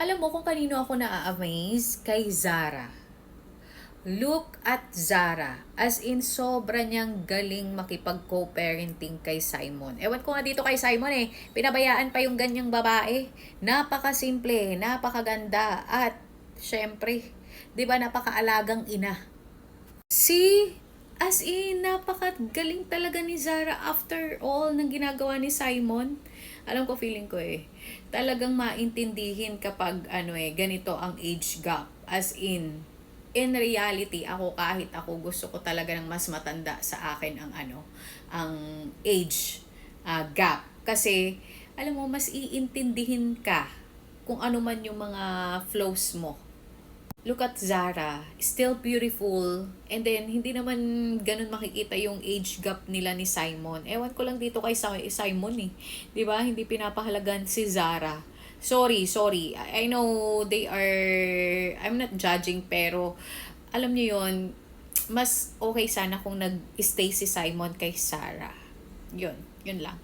Alam mo kung kanino ako na-amaze? Kay Zara. Look at Zara. As in, sobra niyang galing makipag-co-parenting kay Simon. Ewan ko nga dito kay Simon eh. Pinabayaan pa yung ganyang babae. Napakasimple, napakaganda, at syempre, di ba napakaalagang ina. As in, napakagaling talaga ni Zara after all ng ginagawa ni Simon. Alam ko, feeling ko eh. Talagang maintindihin kapag ganito ang age gap. As in reality, kahit ako gusto ko talaga ng mas matanda sa akin ang age gap. Kasi, alam mo, mas iintindihin ka kung ano man yung mga flows mo. Look at Zara, still beautiful. And then, hindi naman ganun makikita yung age gap nila ni Simon. Ewan ko lang dito kay Simon eh. 'Di ba? Hindi pinapahalagan si Zara. Sorry. I know I'm not judging, pero alam niyo yon, mas okay sana kung nag-stay si Simon kay Sarah. Yun lang.